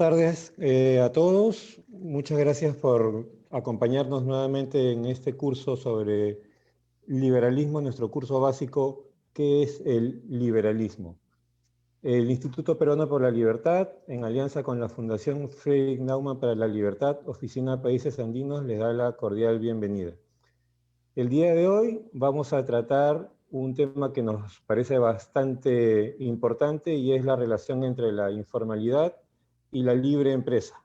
tardes a todos. Muchas gracias por acompañarnos nuevamente en este curso sobre liberalismo, nuestro curso básico, ¿qué es el liberalismo? El Instituto Peruano por la Libertad, en alianza con la Fundación Friedrich Naumann para la Libertad, Oficina de Países Andinos, les da la cordial bienvenida. El día de hoy vamos a tratar un tema que nos parece bastante importante y es la relación entre la informalidad y la libre empresa.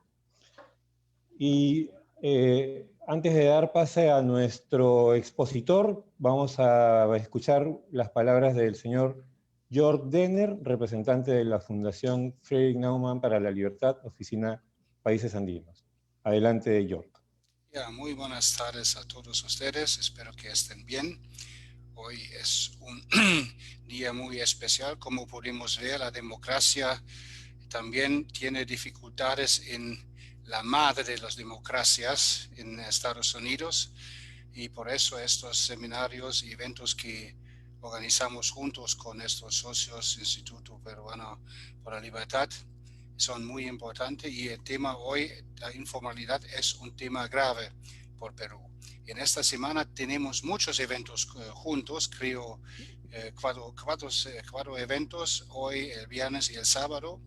Y antes de dar pase a nuestro expositor, vamos a escuchar las palabras del señor Jörg Denner, representante de la Fundación Friedrich Naumann para la Libertad, Oficina Países Andinos. Adelante, Jörg. Muy buenas tardes a todos ustedes, espero que estén bien. Hoy es un día muy especial. Como pudimos ver, la democracia también tiene dificultades en la madre de las democracias en Estados Unidos, y por eso estos seminarios y eventos que organizamos juntos con estos socios Instituto Peruano por la Libertad son muy importantes, y el tema hoy, la informalidad, es un tema grave por Perú. En esta semana tenemos muchos eventos juntos, creo cuatro eventos, hoy, el viernes y el sábado.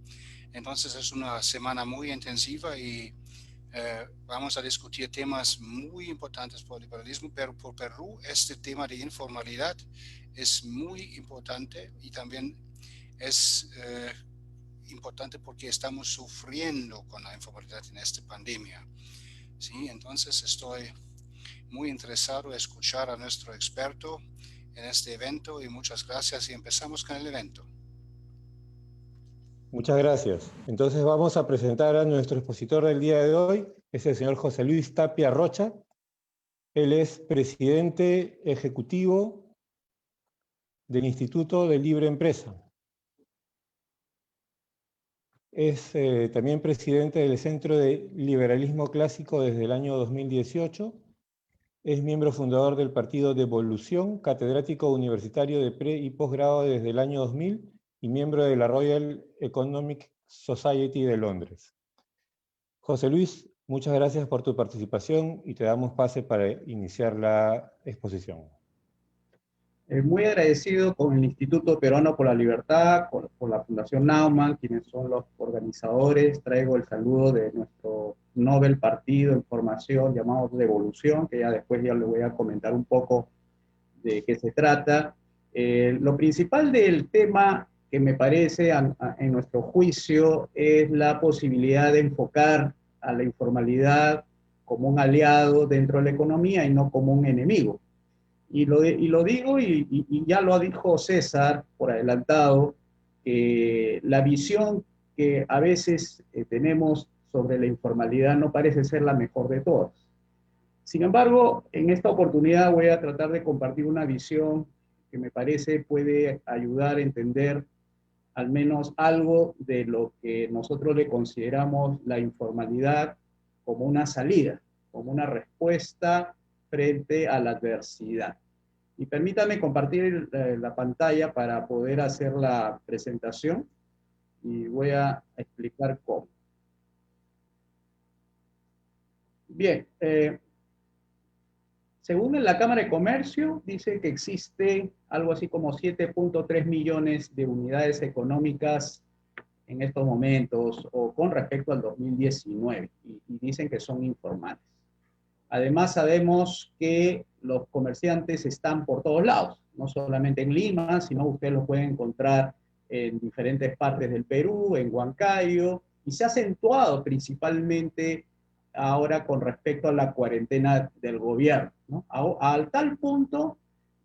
Entonces es una semana muy intensiva y vamos a discutir temas muy importantes por el liberalismo, pero por Perú este tema de informalidad es muy importante, y también es importante porque estamos sufriendo con la informalidad en esta pandemia. ¿Sí? Entonces estoy muy interesado en escuchar a nuestro experto en este evento, y muchas gracias, y empezamos con el evento. Muchas gracias. Entonces vamos a presentar a nuestro expositor del día de hoy, es el señor José Luis Tapia Rocha. Él es presidente ejecutivo del Instituto de Libre Empresa. Es también presidente del Centro de Liberalismo Clásico desde el año 2018. Es miembro fundador del Partido de Evolución, catedrático universitario de pre- y posgrado desde el año 2000 y miembro de la Royal Economic Society de Londres. José Luis, muchas gracias por tu participación y te damos pase para iniciar la exposición. Muy agradecido con el Instituto Peruano por la Libertad, por la Fundación Naumann, quienes son los organizadores. Traigo el saludo de nuestro Nobel Partido en formación llamado Revolución, que ya después ya le voy a comentar un poco de qué se trata. Lo principal del tema que me parece, en nuestro juicio, es la posibilidad de enfocar a la informalidad como un aliado dentro de la economía y no como un enemigo. Y lo digo, y ya lo dijo César por adelantado, que la visión que a veces tenemos sobre la informalidad no parece ser la mejor de todas. Sin embargo, en esta oportunidad voy a tratar de compartir una visión que me parece puede ayudar a entender al menos algo de lo que nosotros le consideramos la informalidad como una salida, como una respuesta frente a la adversidad. Y permítame compartir la pantalla para poder hacer la presentación, y voy a explicar cómo. Bien, según la Cámara de Comercio, dice que existe algo así como 7.3 millones de unidades económicas en estos momentos, o con respecto al 2019, y dicen que son informales. Además, sabemos que los comerciantes están por todos lados, no solamente en Lima, sino ustedes los pueden encontrar en diferentes partes del Perú, en Huancayo, y se ha acentuado principalmente ahora con respecto a la cuarentena del gobierno, ¿no? Al tal punto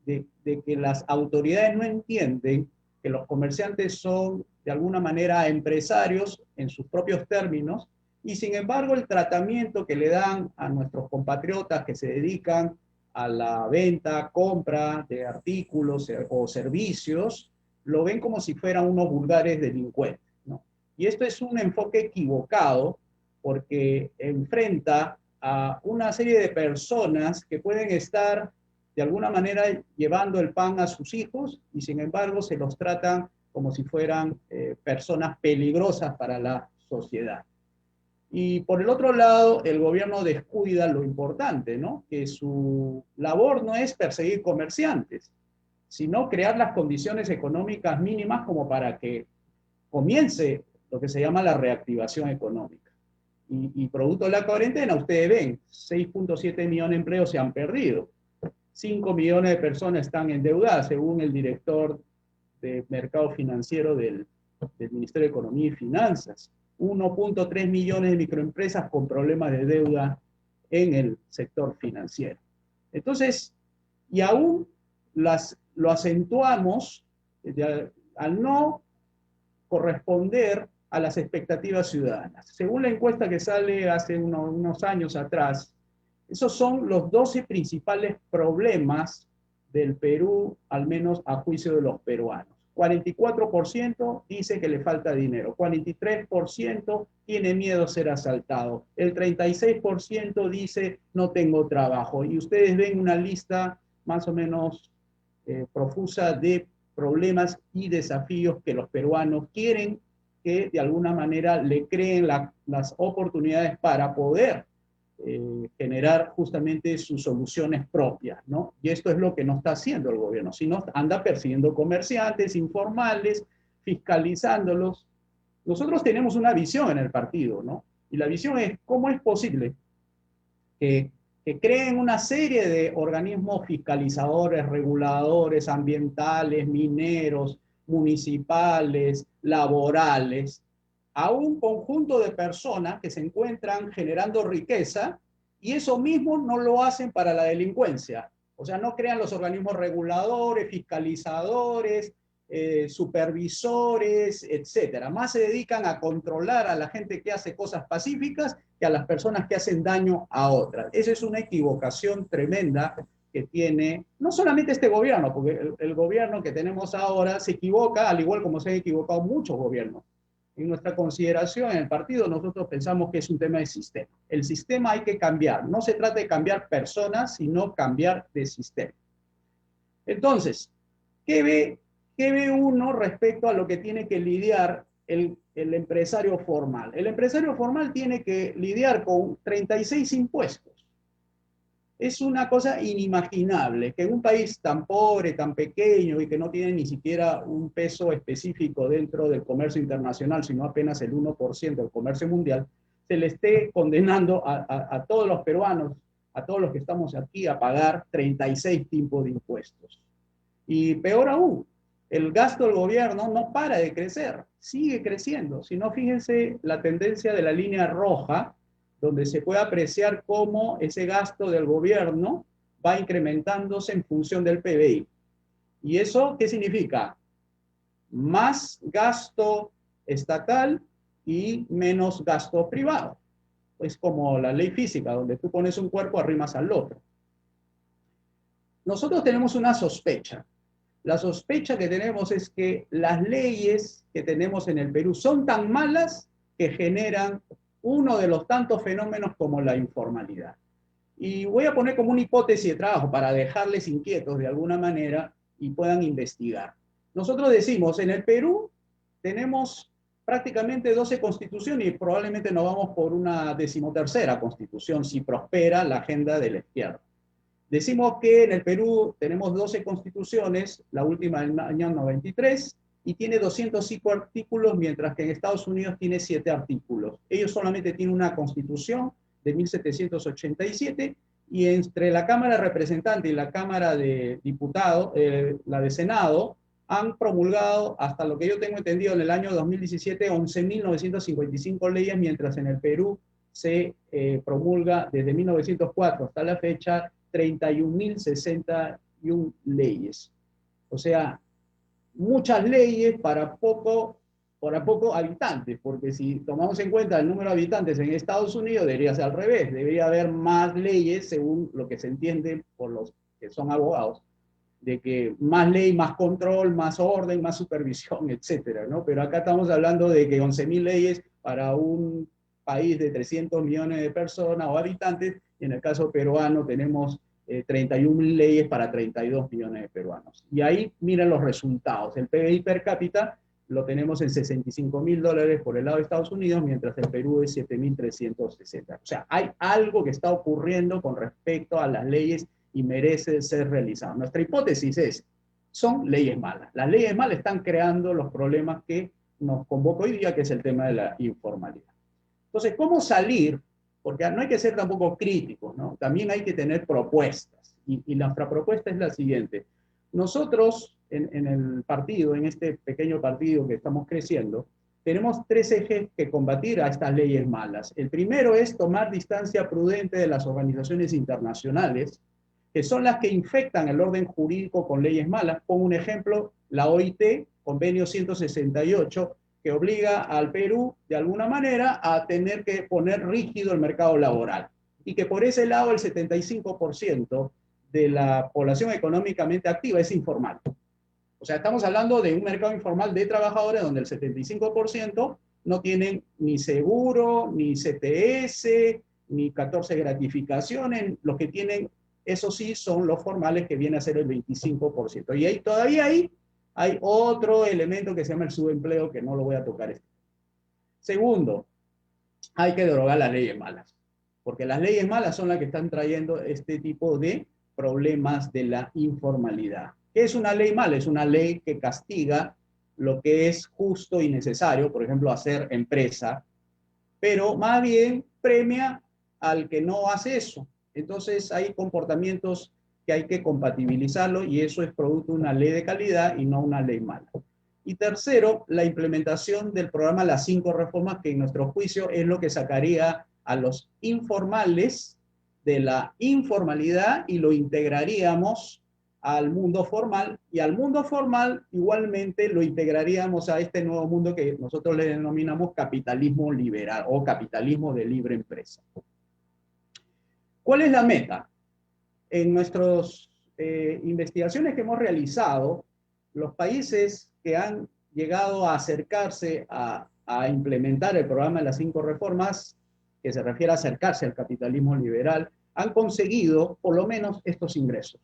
de que las autoridades no entienden que los comerciantes son de alguna manera empresarios en sus propios términos, y sin embargo el tratamiento que le dan a nuestros compatriotas que se dedican a la venta, compra de artículos o servicios, lo ven como si fueran unos vulgares delincuentes, ¿no? Y esto es un enfoque equivocado, porque enfrenta a una serie de personas que pueden estar de alguna manera llevando el pan a sus hijos, y sin embargo se los tratan como si fueran personas peligrosas para la sociedad. Y por el otro lado, el gobierno descuida lo importante, ¿no? Que su labor no es perseguir comerciantes, sino crear las condiciones económicas mínimas como para que comience lo que se llama la reactivación económica. Y producto de la cuarentena, ustedes ven, 6.7 millones de empleos se han perdido. 5 millones de personas están endeudadas, según el director de mercado financiero del Ministerio de Economía y Finanzas. 1.3 millones de microempresas con problemas de deuda en el sector financiero. Entonces, y aún lo acentuamos al no corresponder a las expectativas ciudadanas. Según la encuesta que sale hace unos años atrás, esos son los 12 principales problemas del Perú, al menos a juicio de los peruanos. 44% dice que le falta dinero, 43% tiene miedo a ser asaltado, el 36% dice no tengo trabajo. Y ustedes ven una lista más o menos profusa de problemas y desafíos que los peruanos quieren que de alguna manera le creen las oportunidades para poder generar justamente sus soluciones propias, ¿no? Y esto es lo que no está haciendo el gobierno, sino anda persiguiendo comerciantes informales, fiscalizándolos. Nosotros tenemos una visión en el partido, ¿no? Y la visión es cómo es posible que creen una serie de organismos fiscalizadores, reguladores, ambientales, mineros, municipales, laborales, a un conjunto de personas que se encuentran generando riqueza y eso mismo no lo hacen para la delincuencia. O sea, no crean los organismos reguladores, fiscalizadores, supervisores, etcétera. Más se dedican a controlar a la gente que hace cosas pacíficas que a las personas que hacen daño a otras. Esa es una equivocación tremenda que tiene no solamente este gobierno, porque el gobierno que tenemos ahora se equivoca, al igual como se han equivocado muchos gobiernos. En nuestra consideración en el partido, nosotros pensamos que es un tema de sistema. El sistema hay que cambiar. No se trata de cambiar personas, sino cambiar de sistema. Entonces, ¿qué ve uno respecto a lo que tiene que lidiar el empresario formal? El empresario formal tiene que lidiar con 36 impuestos. Es una cosa inimaginable que en un país tan pobre, tan pequeño y que no tiene ni siquiera un peso específico dentro del comercio internacional, sino apenas el 1% del comercio mundial, se le esté condenando a todos los peruanos, a todos los que estamos aquí, a pagar 36 tipos de impuestos. Y peor aún, el gasto del gobierno no para de crecer, sigue creciendo. Si no, fíjense la tendencia de la línea roja, donde se puede apreciar cómo ese gasto del gobierno va incrementándose en función del PBI. ¿Y eso qué significa? Más gasto estatal y menos gasto privado. Es como la ley física, donde tú pones un cuerpo, arrimas al otro. Nosotros tenemos una sospecha. La sospecha que tenemos es que las leyes que tenemos en el Perú son tan malas que generan uno de los tantos fenómenos como la informalidad. Y voy a poner como una hipótesis de trabajo para dejarles inquietos de alguna manera y puedan investigar. Nosotros decimos, en el Perú tenemos prácticamente 12 constituciones y probablemente nos vamos por una 13ª constitución si prospera la agenda de la izquierda. Decimos que en el Perú tenemos 12 constituciones, la última del año 93, y tiene 205 artículos, mientras que en Estados Unidos tiene 7 artículos. Ellos solamente tienen una constitución de 1787, y entre la Cámara de Representantes y la Cámara de Diputados, la de Senado, han promulgado, hasta lo que yo tengo entendido, en el año 2017, 11.955 leyes, mientras en el Perú se promulga desde 1904 hasta la fecha 31.061 leyes. O sea, muchas leyes para poco habitantes, porque si tomamos en cuenta el número de habitantes en Estados Unidos, debería ser al revés, debería haber más leyes, según lo que se entiende por los que son abogados, de que más ley, más control, más orden, más supervisión, etcétera, ¿no? Pero acá estamos hablando de que 11.000 leyes para un país de 300 millones de personas o habitantes, y en el caso peruano tenemos 31.000 leyes para 32 millones de peruanos. Y ahí miren los resultados. El PBI per cápita lo tenemos en $65.000 por el lado de Estados Unidos, mientras el Perú es 7.360. O sea, hay algo que está ocurriendo con respecto a las leyes y merece ser realizado. Nuestra hipótesis es, son leyes malas. Las leyes malas están creando los problemas que nos convoca hoy día, que es el tema de la informalidad. Entonces, ¿cómo salir? Porque no hay que ser tampoco críticos, ¿no? También hay que tener propuestas. Y nuestra propuesta es la siguiente. Nosotros, en el partido, en este pequeño partido que estamos creciendo, tenemos 3 ejes que combatir a estas leyes malas. El primero es tomar distancia prudente de las organizaciones internacionales, que son las que infectan el orden jurídico con leyes malas. Pongo un ejemplo, la OIT, convenio 168, que obliga al Perú, de alguna manera, a tener que poner rígido el mercado laboral. Y que por ese lado el 75% de la población económicamente activa es informal. O sea, estamos hablando de un mercado informal de trabajadores donde el 75% no tienen ni seguro, ni CTS, ni 14 gratificaciones. Los que tienen, eso sí, son los formales, que viene a ser el 25%. Y ahí todavía hay otro elemento que se llama el subempleo, que no lo voy a tocar. Segundo, hay que derogar las leyes malas, porque las leyes malas son las que están trayendo este tipo de problemas de la informalidad. ¿Qué es una ley mala? Es una ley que castiga lo que es justo y necesario, por ejemplo, hacer empresa, pero más bien premia al que no hace eso. Entonces hay comportamientos que hay que compatibilizarlo, y eso es producto de una ley de calidad y no una ley mala. Y tercero, la implementación del programa Las 5 Reformas, que en nuestro juicio es lo que sacaría a los informales de la informalidad y lo integraríamos al mundo formal, y al mundo formal igualmente lo integraríamos a este nuevo mundo que nosotros le denominamos capitalismo liberal o capitalismo de libre empresa. ¿Cuál es la meta? En nuestras investigaciones que hemos realizado, los países que han llegado a acercarse a implementar el programa de las 5 reformas, que se refiere a acercarse al capitalismo liberal, han conseguido por lo menos estos ingresos.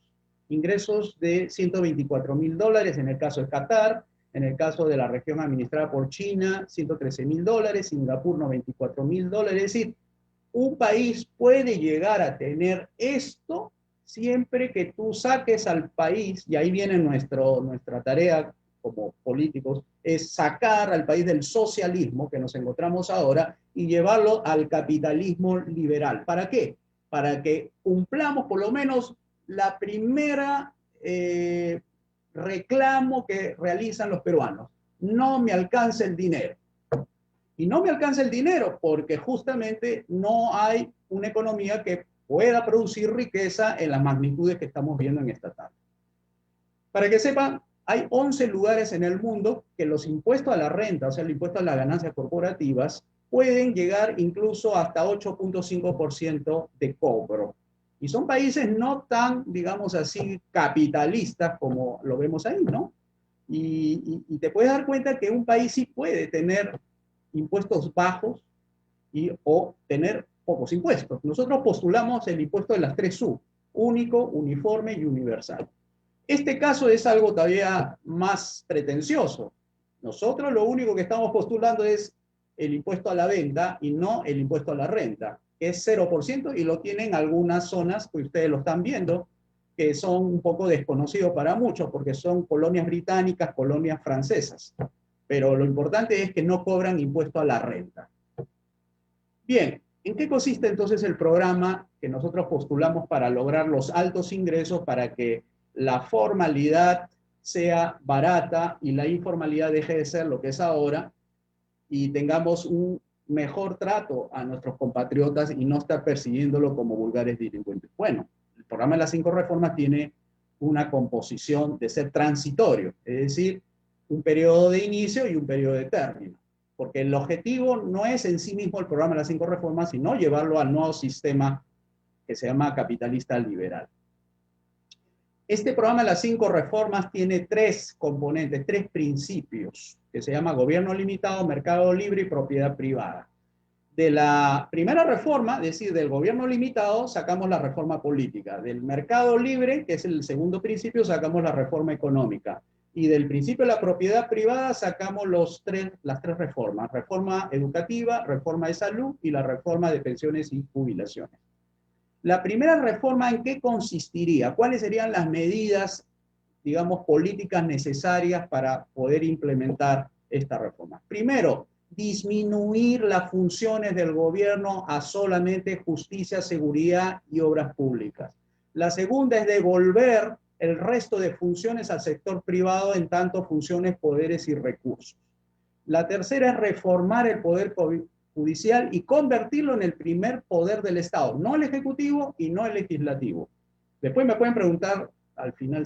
Ingresos de $124.000 en el caso de Qatar, en el caso de la región administrada por China, $113.000, Singapur $94.000. Es decir, un país puede llegar a tener esto siempre que tú saques al país, y ahí viene nuestra tarea como políticos, es sacar al país del socialismo que nos encontramos ahora y llevarlo al capitalismo liberal. ¿Para qué? Para que cumplamos por lo menos la primera reclamo que realizan los peruanos. No me alcanza el dinero. Y no me alcanza el dinero porque justamente no hay una economía que pueda producir riqueza en las magnitudes que estamos viendo en esta tarde. Para que sepan, hay 11 lugares en el mundo que los impuestos a la renta, o sea, el impuesto a las ganancias corporativas, pueden llegar incluso hasta 8.5% de cobro. Y son países no tan, digamos así, capitalistas como lo vemos ahí, ¿no? Y te puedes dar cuenta que un país sí puede tener impuestos bajos o tener pocos impuestos. Nosotros postulamos el impuesto de las 3 U, único, uniforme y universal. Este caso es algo todavía más pretencioso. Nosotros lo único que estamos postulando es el impuesto a la venta y no el impuesto a la renta, que es 0%, y lo tienen algunas zonas que ustedes lo están viendo, que son un poco desconocidos para muchos, porque son colonias británicas, colonias francesas. Pero lo importante es que no cobran impuesto a la renta. Bien, ¿en qué consiste entonces el programa que nosotros postulamos para lograr los altos ingresos, para que la formalidad sea barata y la informalidad deje de ser lo que es ahora, y tengamos un mejor trato a nuestros compatriotas y no estar persiguiéndolo como vulgares delincuentes? Bueno, el programa de las 5 reformas tiene una composición de ser transitorio, es decir, un periodo de inicio y un periodo de término, porque el objetivo no es en sí mismo el programa de las 5 reformas, sino llevarlo al nuevo sistema que se llama capitalista liberal. Este programa de las 5 reformas tiene 3 componentes, 3 principios, que se llama gobierno limitado, mercado libre y propiedad privada. De la primera reforma, es decir, del gobierno limitado, sacamos la reforma política. Del mercado libre, que es el segundo principio, sacamos la reforma económica. Y del principio de la propiedad privada sacamos las tres reformas: reforma educativa, reforma de salud y la reforma de pensiones y jubilaciones. La primera reforma, ¿en qué consistiría? ¿Cuáles serían las medidas, digamos, políticas necesarias para poder implementar esta reforma? Primero, disminuir las funciones del gobierno a solamente justicia, seguridad y obras públicas. La segunda es devolver el resto de funciones al sector privado, en tanto funciones, poderes y recursos. La tercera es reformar el poder judicial y convertirlo en el primer poder del Estado, no el ejecutivo y no el legislativo. Después me pueden preguntar al final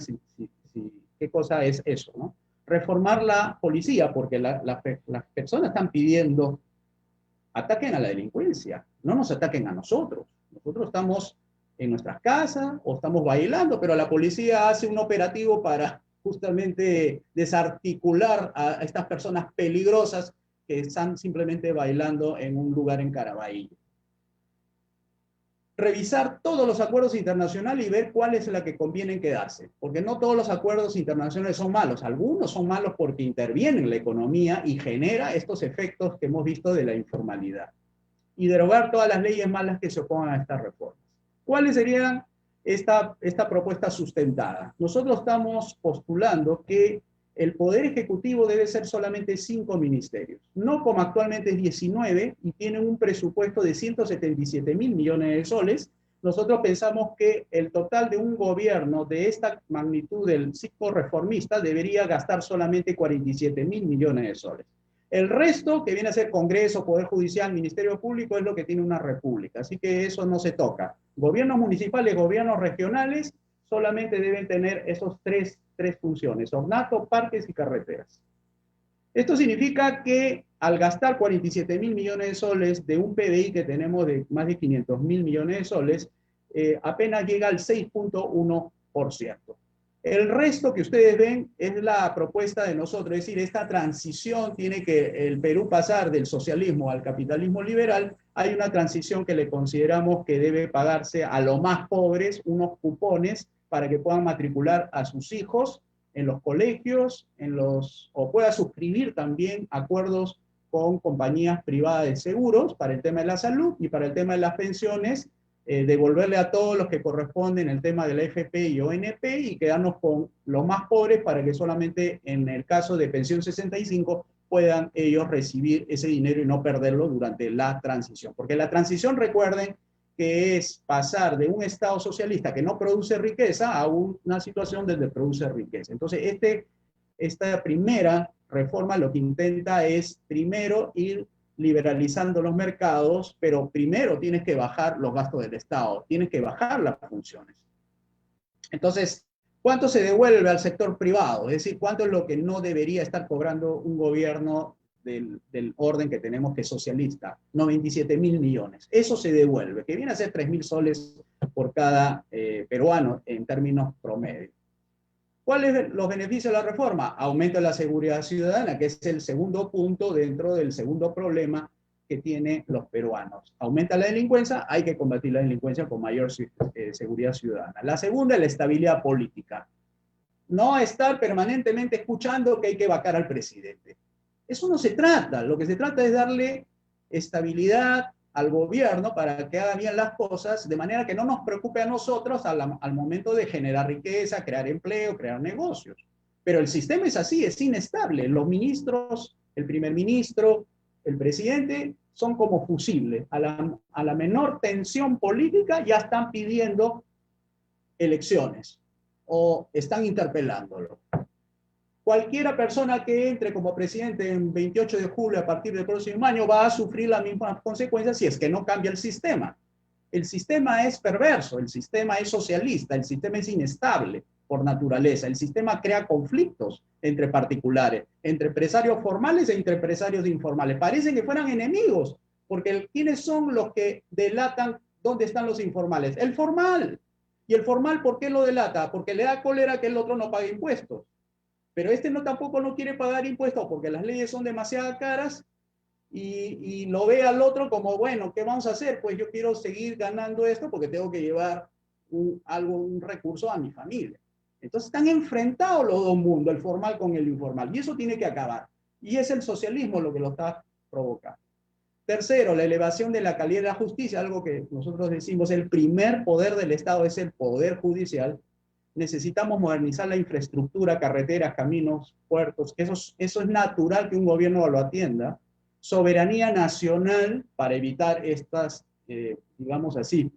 qué cosa es eso, ¿no? Reformar la policía, porque las personas están pidiendo ataquen a la delincuencia, no nos ataquen a nosotros. Nosotros estamos en nuestras casas o estamos bailando, pero la policía hace un operativo para justamente desarticular a estas personas peligrosas que están simplemente bailando en un lugar en Caraballo. Revisar todos los acuerdos internacionales y ver cuál es la que conviene quedarse, porque no todos los acuerdos internacionales son malos, algunos son malos porque intervienen en la economía y genera estos efectos que hemos visto de la informalidad. Y derogar todas las leyes malas que se opongan a estas reformas. ¿Cuáles serían esta propuesta sustentada? Nosotros estamos postulando que el Poder Ejecutivo debe ser solamente 5 ministerios, no como actualmente es 19 y tienen un presupuesto de 177.000 millones de soles. Nosotros pensamos que el total de un gobierno de esta magnitud del ciclo reformista debería gastar solamente 47.000 millones de soles. El resto, que viene a ser Congreso, Poder Judicial, Ministerio Público, es lo que tiene una república. Así que eso no se toca. Gobiernos municipales, gobiernos regionales, solamente deben tener esos tres funciones: ornato, parques y carreteras. Esto significa que al gastar 47.000 millones de soles de un PBI que tenemos de más de 500.000 millones de soles, apenas llega al 6.1%. El resto que ustedes ven es la propuesta de nosotros, es decir, esta transición tiene que el Perú pasar del socialismo al capitalismo liberal. Hay una transición que le consideramos que debe pagarse a los más pobres, unos cupones para que puedan matricular a sus hijos en los colegios, o pueda suscribir también acuerdos con compañías privadas de seguros para el tema de la salud y para el tema de las pensiones, devolverle a todos los que corresponden el tema de la FP y ONP y quedarnos con los más pobres para que solamente en el caso de pensión 65 puedan ellos recibir ese dinero y no perderlo durante la transición. Porque la transición, recuerden, que es pasar de un Estado socialista que no produce riqueza a una situación donde produce riqueza. Entonces, esta primera reforma lo que intenta es primero ir liberalizando los mercados, pero primero tienes que bajar los gastos del Estado, tienes que bajar las funciones. Entonces, ¿cuánto se devuelve al sector privado? Es decir, ¿cuánto es lo que no debería estar cobrando un gobierno del orden que tenemos, que es socialista? 97.000 millones. Eso se devuelve, que viene a ser 3.000 soles por cada peruano en términos promedio. ¿Cuáles son los beneficios de la reforma? Aumenta la seguridad ciudadana, que es el segundo punto dentro del segundo problema que tienen los peruanos. Aumenta la delincuencia, hay que combatir la delincuencia con mayor seguridad ciudadana. La segunda es la estabilidad política. No estar permanentemente escuchando que hay que vacar al presidente. Eso no se trata. Lo que se trata es darle estabilidad al gobierno para que haga bien las cosas, de manera que no nos preocupe a nosotros al momento de generar riqueza, crear empleo, crear negocios. Pero el sistema es así, es inestable. Los ministros, el primer ministro, el presidente, son como fusibles. A la menor tensión política ya están pidiendo elecciones o están interpelándolo. Cualquiera persona que entre como presidente en 28 de julio a partir del próximo año va a sufrir las mismas consecuencias si es que no cambia el sistema. El sistema es perverso, el sistema es socialista, el sistema es inestable por naturaleza. El sistema crea conflictos entre particulares, entre empresarios formales e entre empresarios informales. Parece que fueran enemigos, porque ¿quiénes son los que delatan dónde están los informales? El formal. ¿Y el formal por qué lo delata? Porque le da cólera que el otro no pague impuestos. Pero tampoco no quiere pagar impuestos porque las leyes son demasiado caras y lo ve al otro como, bueno, ¿qué vamos a hacer? Pues yo quiero seguir ganando esto porque tengo que llevar un recurso a mi familia. Entonces están enfrentados los dos mundos, el formal con el informal, y eso tiene que acabar. Y es el socialismo lo que lo está provocando. Tercero, la elevación de la calidad de la justicia, algo que nosotros decimos, el primer poder del Estado es el poder judicial. Necesitamos modernizar la infraestructura, carreteras, caminos, puertos, eso es natural que un gobierno lo atienda. Soberanía nacional para evitar estas, digamos así,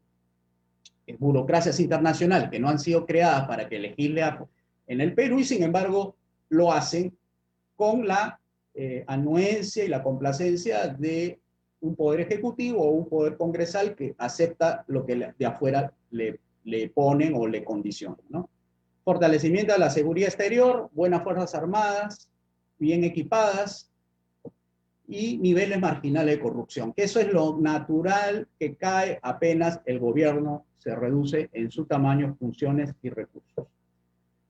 burocracias internacionales que no han sido creadas para que legisle en el Perú y sin embargo lo hacen con la anuencia y la complacencia de un poder ejecutivo o un poder congresal que acepta lo que de afuera le ponen o le condicionan, ¿no? Fortalecimiento de la seguridad exterior, buenas fuerzas armadas, bien equipadas y niveles marginales de corrupción, que eso es lo natural que cae apenas el gobierno se reduce en su tamaño, funciones y recursos.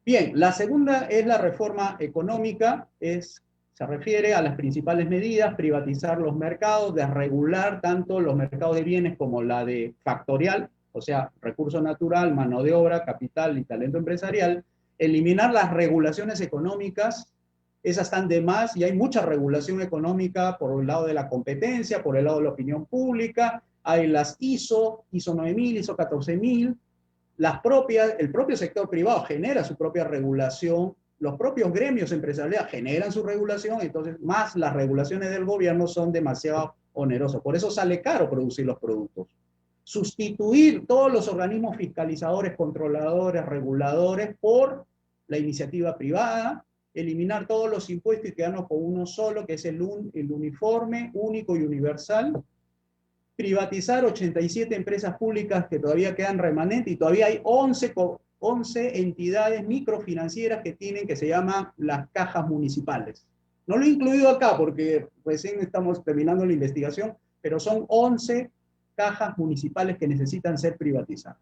Bien, la segunda es la reforma económica, se refiere a las principales medidas, privatizar los mercados, desregular tanto los mercados de bienes como la de factorial, o sea, recurso natural, mano de obra, capital y talento empresarial, eliminar las regulaciones económicas, esas están de más y hay mucha regulación económica por el lado de la competencia, por el lado de la opinión pública, hay las ISO 9000, ISO 14000, el propio sector privado genera su propia regulación, los propios gremios empresariales generan su regulación, entonces más las regulaciones del gobierno son demasiado onerosas. Por eso sale caro producir los productos. Sustituir todos los organismos fiscalizadores, controladores, reguladores por la iniciativa privada, eliminar todos los impuestos y quedarnos con uno solo, que es el uniforme, único y universal. Privatizar 87 empresas públicas que todavía quedan remanentes y todavía hay 11 entidades microfinancieras que se llaman las cajas municipales. No lo he incluido acá porque recién estamos terminando la investigación, pero son 11 cajas municipales que necesitan ser privatizadas.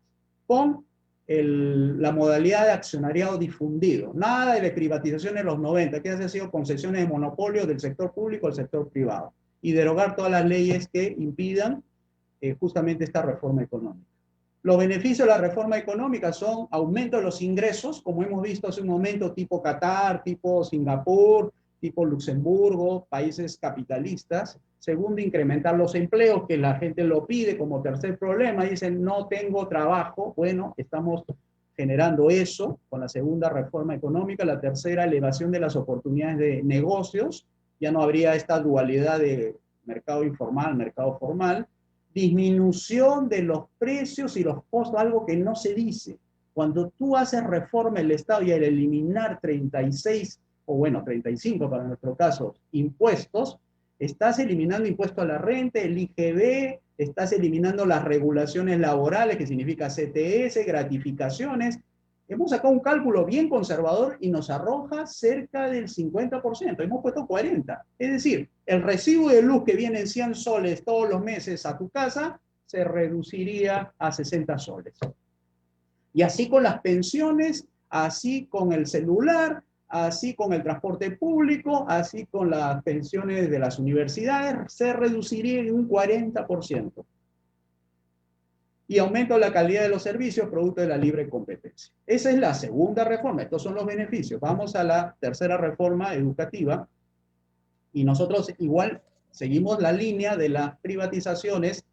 Con la modalidad de accionariado difundido. Nada de privatización en los 90, que ha sido concesiones de monopolio del sector público al sector privado. Y derogar todas las leyes que impidan justamente esta reforma económica. Los beneficios de la reforma económica son aumento de los ingresos, como hemos visto hace un momento, tipo Qatar, tipo Singapur, tipo Luxemburgo, países capitalistas. Segundo, incrementar los empleos, que la gente lo pide como tercer problema. Dicen, no tengo trabajo. Bueno, estamos generando eso con la segunda reforma económica. La tercera, elevación de las oportunidades de negocios. Ya no habría esta dualidad de mercado informal, mercado formal. Disminución de los precios y los costos, algo que no se dice. Cuando tú haces reforma del Estado y al eliminar 36, o bueno, 35 para nuestro caso, impuestos, estás eliminando impuesto a la renta, el IGB, estás eliminando las regulaciones laborales, que significa CTS, gratificaciones. Hemos sacado un cálculo bien conservador y nos arroja cerca del 50%, hemos puesto 40%. Es decir, el recibo de luz que viene en 100 soles todos los meses a tu casa se reduciría a 60 soles. Y así con las pensiones, así con el celular, así con el transporte público, así con las pensiones de las universidades, se reduciría en un 40%. Y aumento de la calidad de los servicios producto de la libre competencia. Esa es la segunda reforma, estos son los beneficios. Vamos a la tercera reforma educativa y nosotros igual seguimos la línea de las privatizaciones.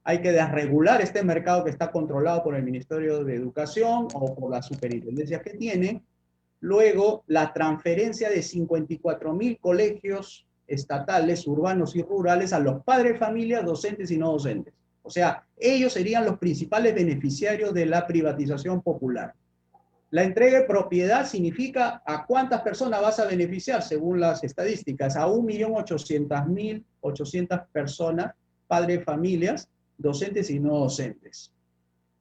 Hay que desregular este mercado que está controlado por el Ministerio de Educación o por las superintendencias que tiene. Luego, la transferencia de 54.000 colegios estatales, urbanos y rurales a los padres de familia, docentes y no docentes. O sea, ellos serían los principales beneficiarios de la privatización popular. La entrega de propiedad significa a cuántas personas vas a beneficiar, según las estadísticas, a 1.800.000 personas, padres de familias, docentes y no docentes.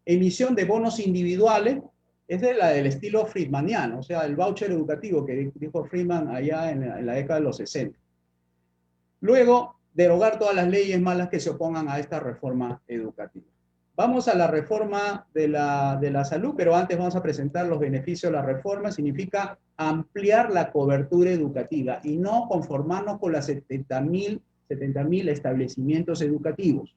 Emisión de bonos individuales, es de la del estilo friedmaniano, o sea, el voucher educativo que dijo Friedman allá en la década de los 60. Luego, derogar todas las leyes malas que se opongan a esta reforma educativa. Vamos a la reforma de la salud, pero antes vamos a presentar los beneficios de la reforma. Significa ampliar la cobertura educativa y no conformarnos con las 70.000 establecimientos educativos.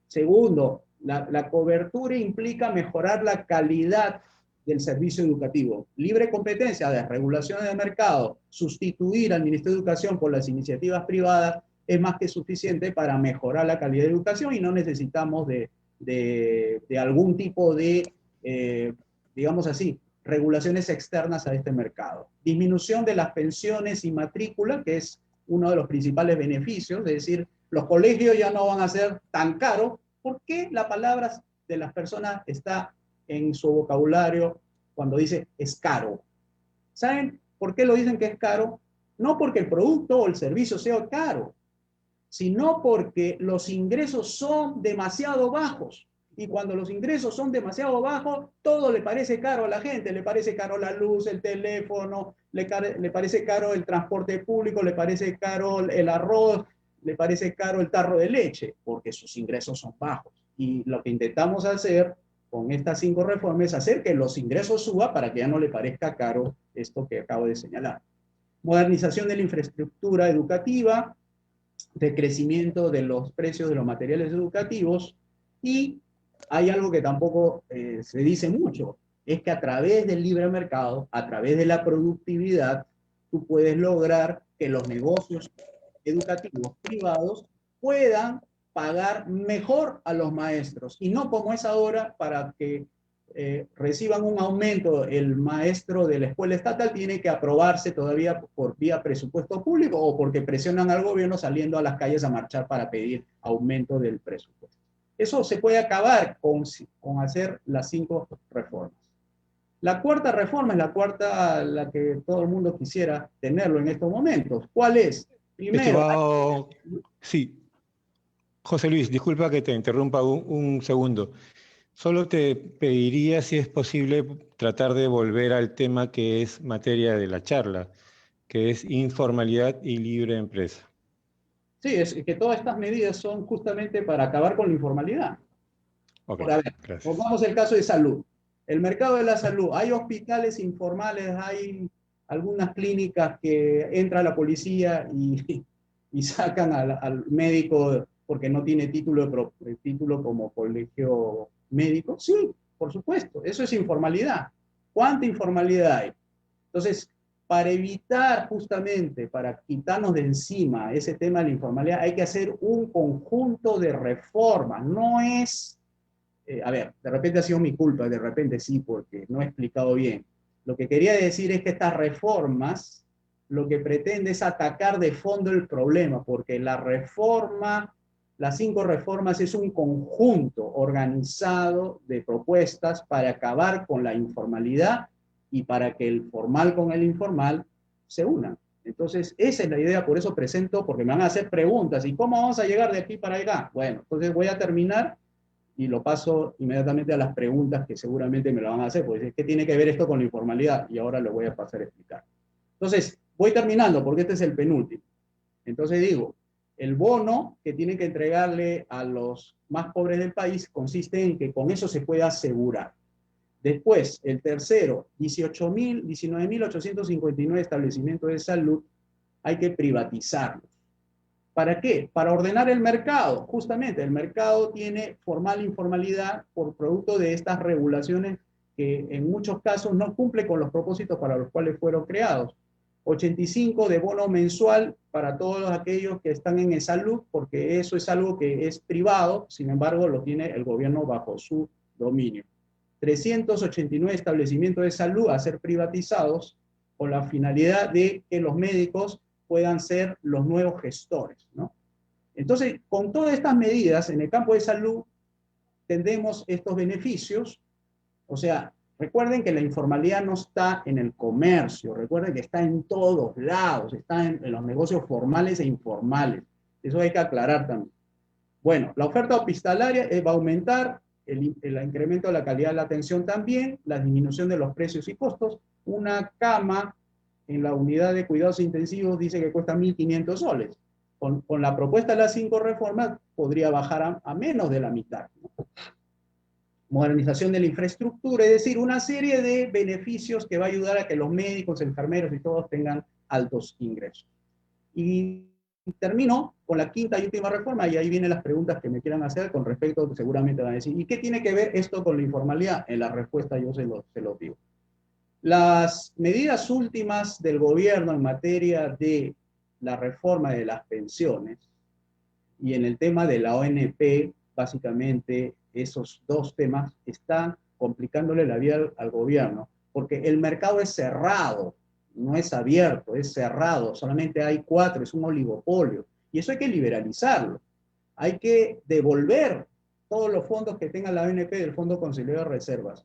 Segundo, la cobertura implica mejorar la calidad del servicio educativo. Libre competencia, desregulación del mercado, sustituir al Ministerio de Educación por las iniciativas privadas es más que suficiente para mejorar la calidad de educación y no necesitamos de algún tipo de, digamos así, regulaciones externas a este mercado. Disminución de las pensiones y matrícula, que es uno de los principales beneficios, es decir, los colegios ya no van a ser tan caros, porque la palabra de las personas está en su vocabulario cuando dice es caro. ¿Saben por qué lo dicen que es caro? No porque el producto o el servicio sea caro, sino porque los ingresos son demasiado bajos. Y cuando los ingresos son demasiado bajos, todo le parece caro a la gente. Le parece caro la luz, el teléfono, le parece caro el transporte público, le parece caro el arroz, le parece caro el tarro de leche, porque sus ingresos son bajos. Y lo que intentamos hacer con estas 5 reformas es hacer que los ingresos suban para que ya no le parezca caro esto que acabo de señalar. Modernización de la infraestructura educativa, de crecimiento de los precios de los materiales educativos, y hay algo que tampoco se dice mucho, es que a través del libre mercado, a través de la productividad, tú puedes lograr que los negocios educativos privados puedan pagar mejor a los maestros, y no como es ahora, para que reciban un aumento, el maestro de la escuela estatal tiene que aprobarse todavía por vía presupuesto público o porque presionan al gobierno saliendo a las calles a marchar para pedir aumento del presupuesto. Eso se puede acabar con hacer las 5 reformas. La cuarta reforma es la que todo el mundo quisiera tenerlo en estos momentos. ¿Cuál es? Primero, Estimado, sí, José Luis, disculpa que te interrumpa un segundo. Solo te pediría, si es posible, tratar de volver al tema que es materia de la charla, que es informalidad y libre empresa. sí, es que todas estas medidas son justamente para acabar con la informalidad. Ok, Por a ver, gracias. pongamos el caso de salud. El mercado de la salud, hay hospitales informales, hay algunas clínicas que entra la policía y sacan al médico porque no tiene título como colegio médico. Sí, por supuesto, eso es informalidad. ¿Cuánta informalidad hay? Entonces, para evitar justamente, para quitarnos de encima ese tema de la informalidad, hay que hacer un conjunto de reformas. No es a ver, de repente ha sido mi culpa, de repente sí, porque no he explicado bien. Lo que quería decir es que estas reformas lo que pretende es atacar de fondo el problema, porque la reforma, las 5 reformas es un conjunto organizado de propuestas para acabar con la informalidad y para que el formal con el informal se unan. Entonces, esa es la idea, por eso presento, porque me van a hacer preguntas. ¿Y cómo vamos a llegar de aquí para allá? Bueno, entonces voy a terminar y lo paso inmediatamente a las preguntas que seguramente me lo van a hacer, porque ¿qué tiene que ver esto con la informalidad? Y ahora lo voy a pasar a explicar. Entonces, voy terminando, porque este es el penúltimo. Entonces digo, el bono que tienen que entregarle a los más pobres del país consiste en que con eso se puede asegurar. Después, el tercero, 19.859 establecimientos de salud, hay que privatizarlos. ¿Para qué? Para ordenar el mercado. Justamente, el mercado tiene formal e informalidad por producto de estas regulaciones que en muchos casos no cumple con los propósitos para los cuales fueron creados. 85 de bono mensual para todos aquellos que están en salud, porque eso es algo que es privado, sin embargo lo tiene el gobierno bajo su dominio. 389 establecimientos de salud a ser privatizados con la finalidad de que los médicos puedan ser los nuevos gestores, ¿no? Entonces, con todas estas medidas en el campo de salud, tendremos estos beneficios. O sea, recuerden que la informalidad no está en el comercio, recuerden que está en todos lados, está en los negocios formales e informales. Eso hay que aclarar también. Bueno, la oferta hospitalaria va a aumentar, el incremento de la calidad de la atención también, la disminución de los precios y costos. Una cama en la unidad de cuidados intensivos dice que cuesta 1.500 soles. Con la propuesta de las 5 reformas podría bajar a menos de la mitad, ¿no? Modernización de la infraestructura, es decir, una serie de beneficios que va a ayudar a que los médicos, enfermeros y todos tengan altos ingresos. Y termino con la quinta y última reforma, y ahí vienen las preguntas que me quieran hacer con respecto, seguramente van a decir, ¿y qué tiene que ver esto con la informalidad? En la respuesta yo se lo digo. Las medidas últimas del gobierno en materia de la reforma de las pensiones y en el tema de la ONP, básicamente esos dos temas están complicándole la vida al gobierno, porque el mercado es cerrado, no es abierto, es cerrado, solamente hay 4, es un oligopolio, y eso hay que liberalizarlo. Hay que devolver todos los fondos que tenga la ONP del Fondo Consolidado de Reservas.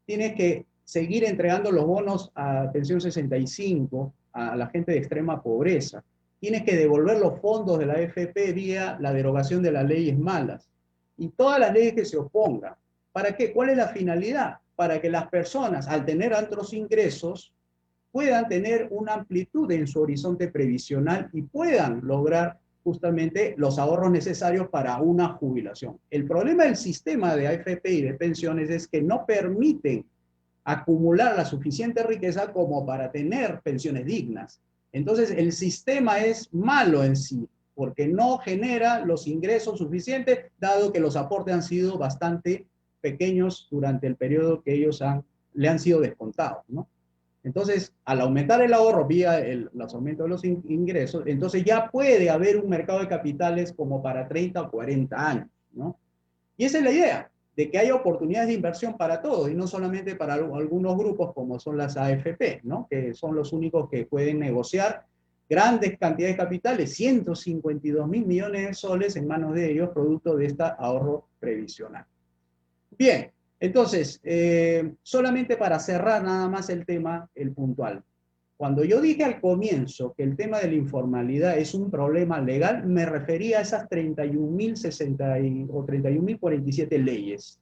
Tienes que seguir entregando los bonos a pensión 65 a la gente de extrema pobreza. Tienes que devolver los fondos de la AFP vía la derogación de las leyes malas. Y todas las leyes que se opongan. ¿Para qué? ¿Cuál es la finalidad? Para que las personas, al tener otros ingresos, puedan tener una amplitud en su horizonte previsional y puedan lograr justamente los ahorros necesarios para una jubilación. El problema del sistema de AFP y de pensiones es que no permiten acumular la suficiente riqueza como para tener pensiones dignas. Entonces, el sistema es malo en sí, porque no genera los ingresos suficientes, dado que los aportes han sido bastante pequeños durante el periodo que ellos le han sido descontados, ¿no? Entonces, al aumentar el ahorro vía los aumentos de los ingresos, entonces ya puede haber un mercado de capitales como para 30 o 40 años, ¿no? Y esa es la idea, de que haya oportunidades de inversión para todos y no solamente para algunos grupos como son las AFP, ¿no? Que son los únicos que pueden negociar grandes cantidades de capitales, 152.000 millones de soles en manos de ellos, producto de este ahorro previsional. Bien, entonces, solamente para cerrar nada más el tema, el puntual. Cuando yo dije al comienzo que el tema de la informalidad es un problema legal, me refería a esas 31.060 o 31.047 leyes,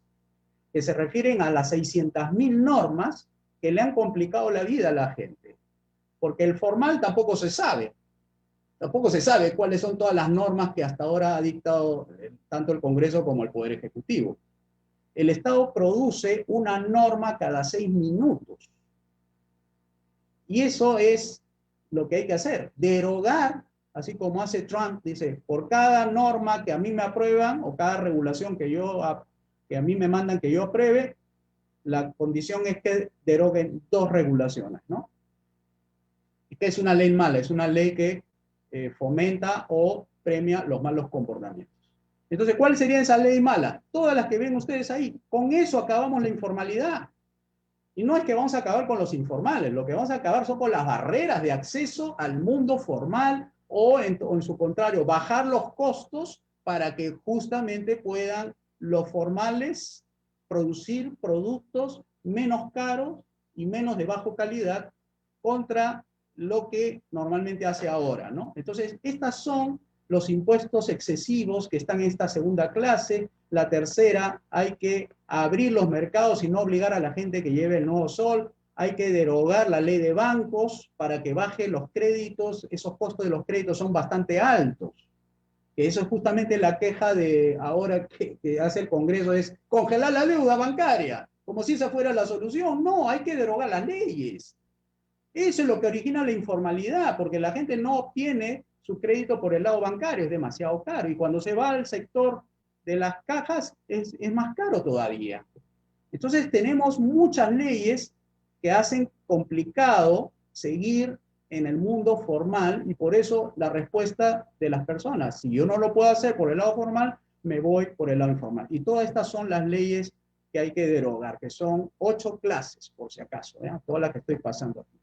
que se refieren a las 600.000 normas que le han complicado la vida a la gente. Porque el formal tampoco se sabe cuáles son todas las normas que hasta ahora ha dictado tanto el Congreso como el Poder Ejecutivo. El Estado produce una norma cada 6 minutos. Y eso es lo que hay que hacer, derogar, así como hace Trump, dice, por cada norma que a mí me aprueban o cada regulación que a mí me mandan que yo apruebe, la condición es que deroguen 2 regulaciones, ¿no? ¿Y qué es una ley mala? Es una ley que fomenta o premia los malos comportamientos. Entonces, ¿cuál sería esa ley mala? Todas las que ven ustedes ahí. Con eso acabamos la informalidad. Y no es que vamos a acabar con los informales, lo que vamos a acabar son con las barreras de acceso al mundo formal o en su contrario, bajar los costos para que justamente puedan los formales producir productos menos caros y menos de baja calidad contra lo que normalmente hace ahora, ¿no? Entonces, estas son los impuestos excesivos que están en esta segunda clase. La tercera, hay que abrir los mercados y no obligar a la gente que lleve el nuevo sol. Hay que derogar la ley de bancos para que baje los créditos. Esos costos de los créditos son bastante altos. Que eso es justamente la queja de ahora que hace el Congreso, es congelar la deuda bancaria, como si esa fuera la solución. No, hay que derogar las leyes. Eso es lo que origina la informalidad, porque la gente no obtiene su crédito por el lado bancario, es demasiado caro. Y cuando se va al sector de las cajas, es más caro todavía. Entonces tenemos muchas leyes que hacen complicado seguir en el mundo formal y por eso la respuesta de las personas, si yo no lo puedo hacer por el lado formal, me voy por el lado informal. Y todas estas son las leyes que hay que derogar, que son 8 clases, por si acaso, todas las que estoy pasando aquí.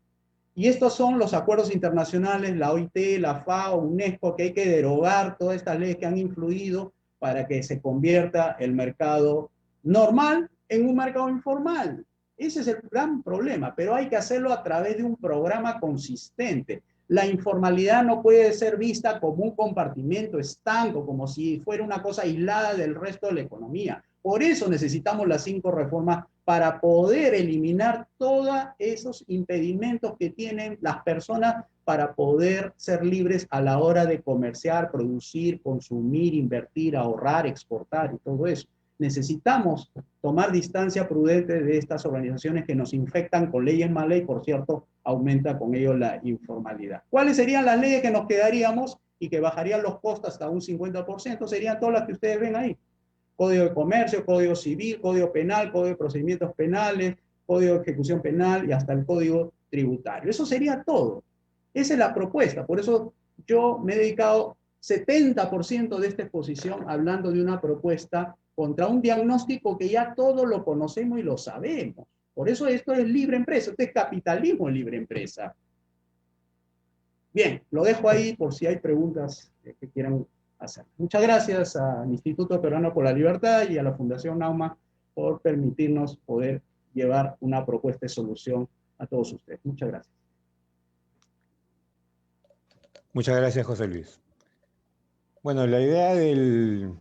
Y estos son los acuerdos internacionales, la OIT, la FAO, UNESCO, que hay que derogar todas estas leyes que han influido para que se convierta el mercado normal en un mercado informal. Ese es el gran problema, pero hay que hacerlo a través de un programa consistente. La informalidad no puede ser vista como un compartimento estanco, como si fuera una cosa aislada del resto de la economía. Por eso necesitamos las 5 reformas para poder eliminar todos esos impedimentos que tienen las personas para poder ser libres a la hora de comerciar, producir, consumir, invertir, ahorrar, exportar y todo eso. Necesitamos tomar distancia prudente de estas organizaciones que nos infectan con leyes malas y, por cierto, aumenta con ello la informalidad. ¿Cuáles serían las leyes que nos quedaríamos? y que bajarían los costos hasta un 50%, serían todas las que ustedes ven ahí. Código de Comercio, Código Civil, Código Penal, Código de Procedimientos Penales, Código de Ejecución Penal y hasta el Código Tributario. Eso sería todo. Esa es la propuesta. Por eso yo me he dedicado 70% de esta exposición hablando de una propuesta contra un diagnóstico que ya todos lo conocemos y lo sabemos. Por eso esto es libre empresa, esto es capitalismo en libre empresa. Bien, lo dejo ahí por si hay preguntas que quieran hacer. Muchas gracias al Instituto Peruano por la Libertad y a la Fundación Nauma por permitirnos poder llevar una propuesta de solución a todos ustedes. Muchas gracias. Muchas gracias, José Luis. Bueno, la idea de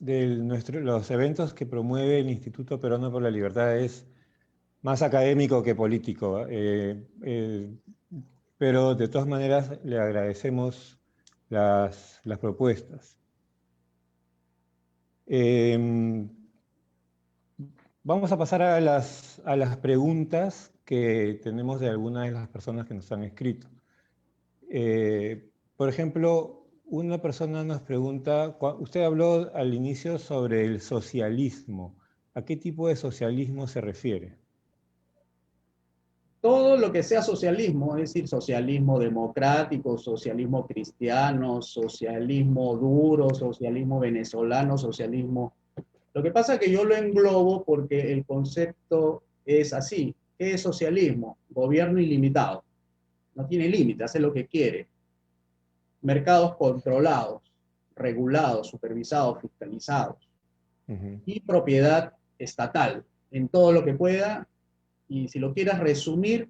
los eventos que promueve el Instituto Peruano por la Libertad es más académico que político, pero de todas maneras le agradecemos las propuestas. Vamos a pasar a las preguntas que tenemos de algunas de las personas que nos han escrito. Por ejemplo, una persona nos pregunta, usted habló al inicio sobre el socialismo. ¿A qué tipo de socialismo se refiere? Todo lo que sea socialismo, es decir, socialismo democrático, socialismo cristiano, socialismo duro, socialismo venezolano, socialismo... Lo que pasa es que yo lo englobo porque el concepto es así. ¿Qué es socialismo? Gobierno ilimitado. No tiene límite, hace lo que quiere. Mercados controlados, regulados, supervisados, fiscalizados. Y propiedad estatal en todo lo que pueda. Y si lo quieras resumir,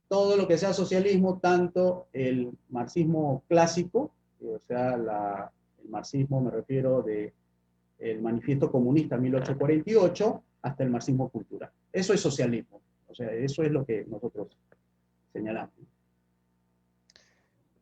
todo lo que sea socialismo, tanto el marxismo clásico, o sea, el marxismo me refiero del Manifiesto Comunista 1848, hasta el marxismo cultural. Eso es socialismo. O sea, eso es lo que nosotros señalamos.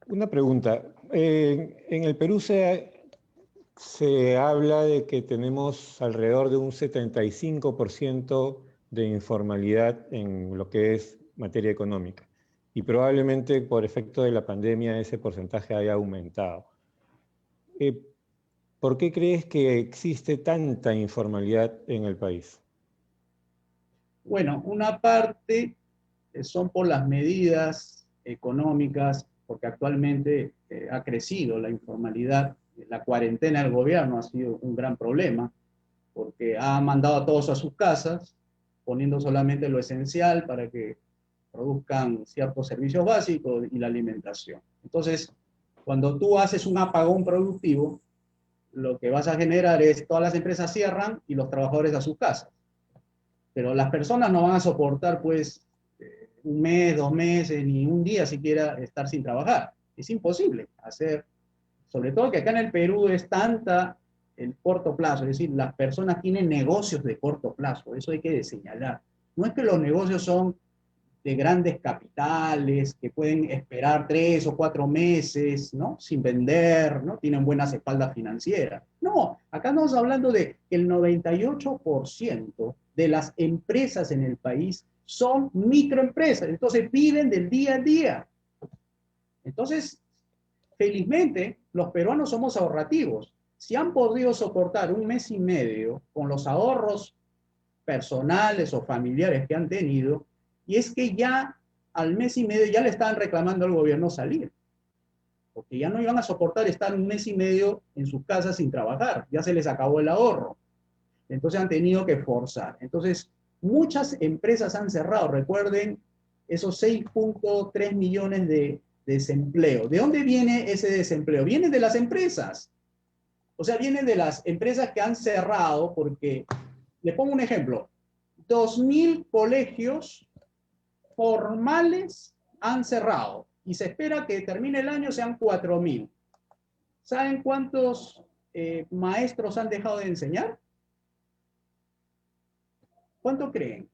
Una pregunta. En el Perú se habla de que tenemos alrededor de un 75% de informalidad en lo que es materia económica. Y probablemente por efecto de la pandemia ese porcentaje haya aumentado. ¿Por qué crees que existe tanta informalidad en el país? Bueno, una parte son por las medidas económicas, porque actualmente ha crecido la informalidad. La cuarentena del gobierno ha sido un gran problema, porque ha mandado a todos a sus casas, poniendo solamente lo esencial para que produzcan ciertos servicios básicos y la alimentación. Entonces, cuando tú haces un apagón productivo, lo que vas a generar es todas las empresas cierran y los trabajadores a sus casas. Pero las personas no van a soportar, pues, un mes, 2 meses, ni un día siquiera estar sin trabajar. Es imposible hacer, sobre todo que acá en el Perú es tanta el corto plazo, es decir, las personas tienen negocios de corto plazo, eso hay que señalar. No es que los negocios son de grandes capitales que pueden esperar 3 o 4 meses, ¿no? Sin vender, ¿no? Tienen buenas espaldas financieras. No, acá estamos hablando de que el 98% de las empresas en el país son microempresas, entonces viven del día a día. Entonces, felizmente, los peruanos somos ahorrativos. Si han podido soportar un mes y medio con los ahorros personales o familiares que han tenido, y es que ya al mes y medio ya le estaban reclamando al gobierno salir, porque ya no iban a soportar estar un mes y medio en sus casas sin trabajar, ya se les acabó el ahorro. Entonces han tenido que forzar. Entonces, muchas empresas han cerrado. Recuerden esos 6.3 millones de desempleo. ¿De dónde viene ese desempleo? Viene de las empresas. O sea, viene de las empresas que han cerrado porque, les pongo un ejemplo, 2.000 colegios formales han cerrado y se espera que termine el año sean 4.000. ¿Saben cuántos maestros han dejado de enseñar? ¿Cuánto creen?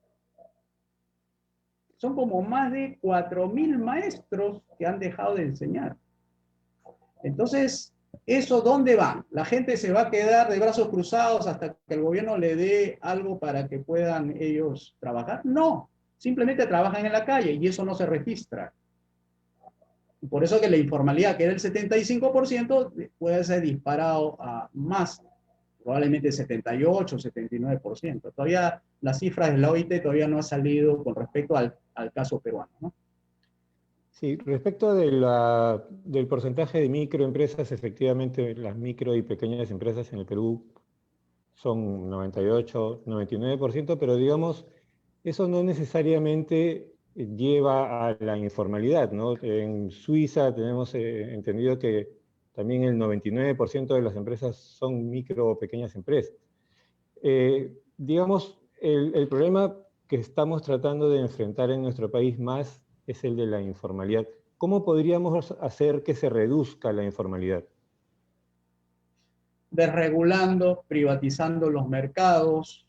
Son como más de 4.000 maestros que han dejado de enseñar. Entonces, ¿eso dónde va? ¿La gente se va a quedar de brazos cruzados hasta que el gobierno le dé algo para que puedan ellos trabajar? No, simplemente trabajan en la calle y eso no se registra. Y por eso que la informalidad, que era el 75%, puede ser disparado a más, probablemente 78, 79%. Todavía las cifras de la OIT todavía no han salido con respecto al caso peruano, ¿no? Sí, respecto del porcentaje de microempresas, efectivamente las micro y pequeñas empresas en el Perú son 98, 99%, pero digamos, eso no necesariamente lleva a la informalidad, ¿no? En Suiza tenemos entendido que también el 99% de las empresas son micro o pequeñas empresas. Digamos, el problema que estamos tratando de enfrentar en nuestro país más es el de la informalidad. ¿Cómo podríamos hacer que se reduzca la informalidad? Desregulando, privatizando los mercados,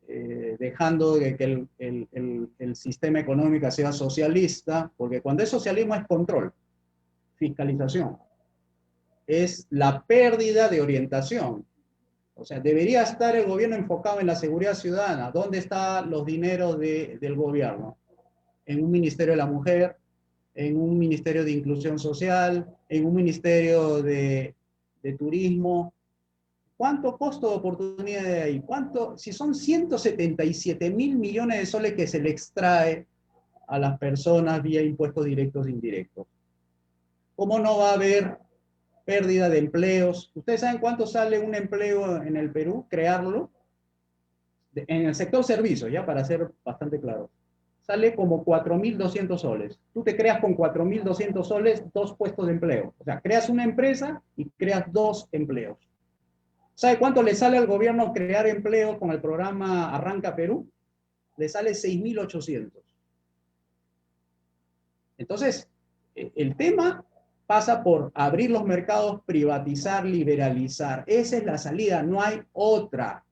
dejando de que el sistema económico sea socialista, porque cuando es socialismo es control, fiscalización, es la pérdida de orientación. O sea, debería estar el gobierno enfocado en la seguridad ciudadana. ¿Dónde están los dineros del gobierno? En un ministerio de la mujer, en un ministerio de inclusión social, en un ministerio de turismo. ¿Cuánto costo de oportunidad hay ahí? ¿Cuánto? Si son 177.000 millones de soles que se le extrae a las personas vía impuestos directos e indirectos. ¿Cómo no va a haber pérdida de empleos? ¿Ustedes saben cuánto sale un empleo en el Perú? Crearlo. En el sector servicios, ya para ser bastante claro. Sale como 4.200 soles. Tú te creas con 4.200 soles 2 puestos de empleo. O sea, creas una empresa y creas 2 empleos. ¿Sabe cuánto le sale al gobierno crear empleo con el programa Arranca Perú? Le sale 6.800. Entonces, el tema pasa por abrir los mercados, privatizar, liberalizar. Esa es la salida, no hay otra.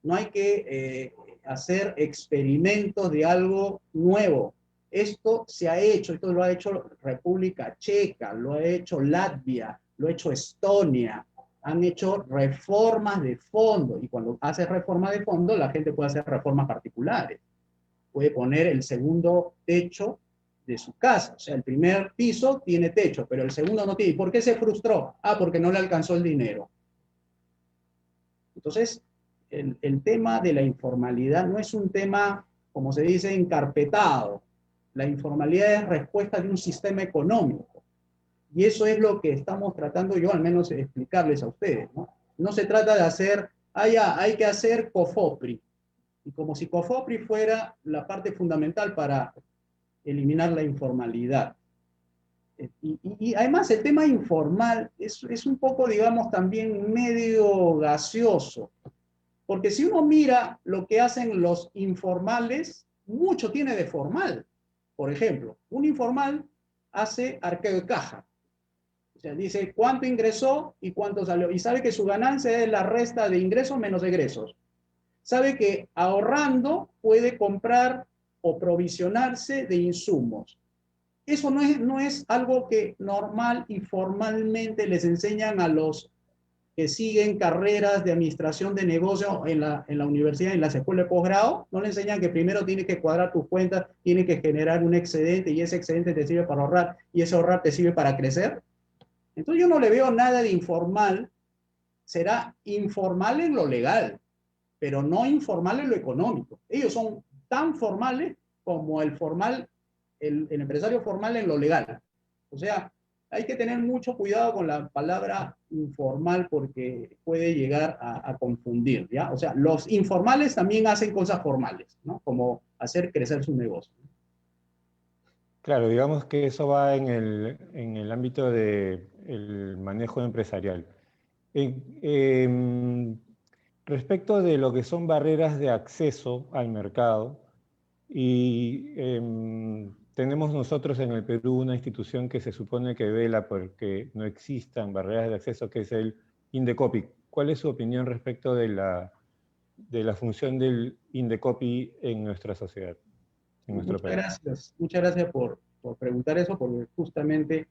No hay que hacer experimentos de algo nuevo. Esto se ha hecho, esto lo ha hecho República Checa, lo ha hecho Latvia, lo ha hecho Estonia. Han hecho reformas de fondo, y cuando hace reforma de fondo, la gente puede hacer reformas particulares. Puede poner el segundo techo de su casa. O sea, el primer piso tiene techo, pero el segundo no tiene. ¿Y por qué se frustró? Ah, porque no le alcanzó el dinero. Entonces, el tema de la informalidad no es un tema, como se dice, encarpetado. La informalidad es respuesta de un sistema económico. Y eso es lo que estamos tratando yo, al menos, de explicarles a ustedes, ¿no? No se trata de hacer, hay que hacer COFOPRI. Y como si COFOPRI fuera la parte fundamental para eliminar la informalidad. Y además el tema informal es un poco, digamos, también medio gaseoso. Porque si uno mira lo que hacen los informales, mucho tiene de formal. Por ejemplo, un informal hace arqueo de caja. O sea, dice cuánto ingresó y cuánto salió. Y sabe que su ganancia es la resta de ingresos menos egresos. Sabe que ahorrando puede comprar o provisionarse de insumos. Eso no es algo que normal y formalmente les enseñan a los que siguen carreras de administración de negocio en la universidad, en las escuelas de posgrado. No le enseñan que primero tienes que cuadrar tus cuentas, tienes que generar un excedente, y ese excedente te sirve para ahorrar, y ese ahorrar te sirve para crecer. Entonces yo no le veo nada de informal. Será informal en lo legal, pero no informal en lo económico. Ellos son tan formales como el formal, el empresario formal en lo legal. O sea, hay que tener mucho cuidado con la palabra informal porque puede llegar a confundir, ¿ya? O sea, los informales también hacen cosas formales, ¿no? Como hacer crecer su negocio. Claro, digamos que eso va en el ámbito del manejo empresarial. Em, Respecto de lo que son barreras de acceso al mercado, y tenemos nosotros en el Perú una institución que se supone que vela porque no existan barreras de acceso, que es el Indecopi. ¿Cuál es su opinión respecto de la función del Indecopi en nuestra sociedad, en nuestro país? Muchas gracias por preguntar eso, porque justamente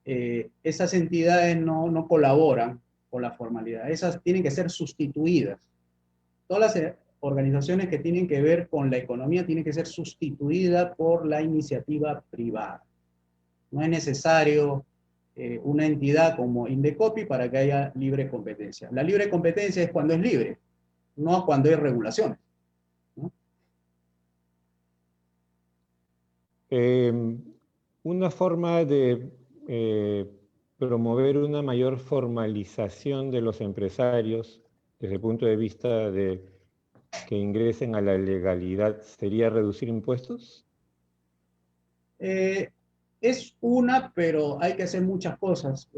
esas entidades no colaboran con la formalidad. Esas tienen que ser sustituidas. Todas las organizaciones que tienen que ver con la economía tienen que ser sustituidas por la iniciativa privada. No es necesario una entidad como Indecopi para que haya libre competencia. La libre competencia es cuando es libre, no cuando hay regulaciones, ¿no? Una forma de promover una mayor formalización de los empresarios desde el punto de vista de que ingresen a la legalidad sería reducir impuestos. Es una, pero hay que hacer muchas cosas.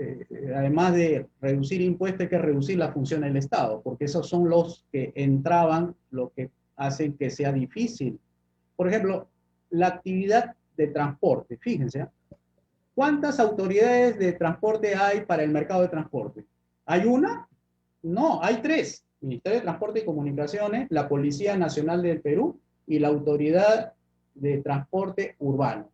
Además de reducir impuestos, hay que reducir la función del Estado, porque esos son los que entraban, lo que hacen que sea difícil. Por ejemplo, la actividad de transporte. Fíjense, ¿cuántas autoridades de transporte hay para el mercado de transporte? ¿Hay una? No, hay tres. Ministerio de Transporte y Comunicaciones, la Policía Nacional del Perú y la Autoridad de Transporte Urbano.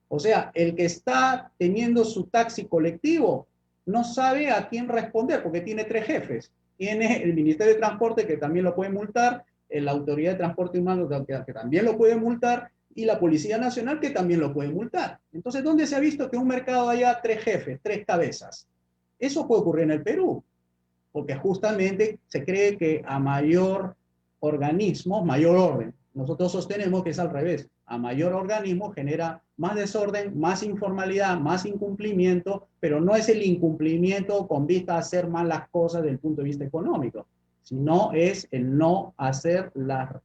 O sea, el que está teniendo su taxi colectivo no sabe a quién responder porque tiene tres jefes. Tiene el Ministerio de Transporte, que también lo puede multar, la Autoridad de Transporte Humano, que también lo puede multar, y la Policía Nacional, que también lo puede multar. Entonces, ¿dónde se ha visto que en un mercado haya tres jefes, tres cabezas? Eso puede ocurrir en el Perú, porque justamente se cree que a mayor organismo, mayor orden. Nosotros sostenemos que es al revés. A mayor organismo genera más desorden, más informalidad, más incumplimiento, pero no es el incumplimiento con vista a hacer malas cosas desde el punto de vista económico, sino es el no hacer no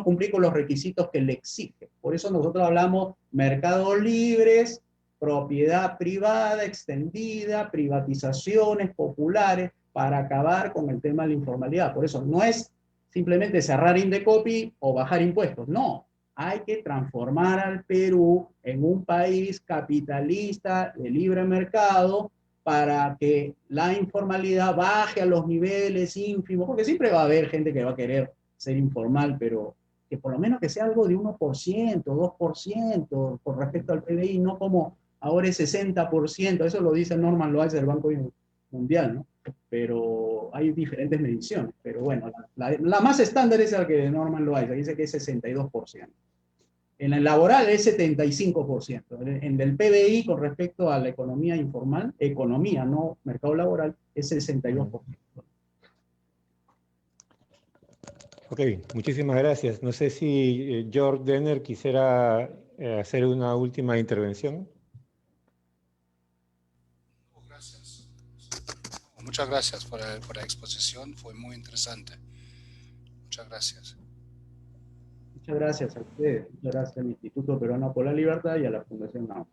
cumplir con los requisitos que le exige. Por eso nosotros hablamos mercados libres, propiedad privada extendida, privatizaciones populares, para acabar con el tema de la informalidad. Por eso no es simplemente cerrar Indecopi o bajar impuestos, no. Hay que transformar al Perú en un país capitalista de libre mercado para que la informalidad baje a los niveles ínfimos, porque siempre va a haber gente que va a querer ser informal, pero que por lo menos que sea algo de 1%, 2% con respecto al PBI, no como ahora es 60%, eso lo dice Norman Loaiza del Banco Mundial, ¿no? Pero hay diferentes mediciones, pero bueno, la más estándar es la que Norman Loaiza, dice que es 62%. En el laboral es 75%. En el PBI con respecto a la economía informal, economía, no mercado laboral, es 62%. Ok, muchísimas gracias. No sé si Jörg Denner quisiera hacer una última intervención. Gracias. Muchas gracias por la exposición, fue muy interesante. Muchas gracias. Muchas gracias a ustedes, muchas gracias al Instituto Peruano por la Libertad y a la Fundación NAO.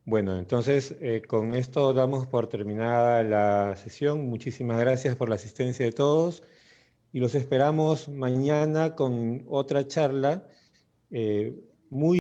Bueno, entonces con esto damos por terminada la sesión. Muchísimas gracias por la asistencia de todos y los esperamos mañana con otra charla muy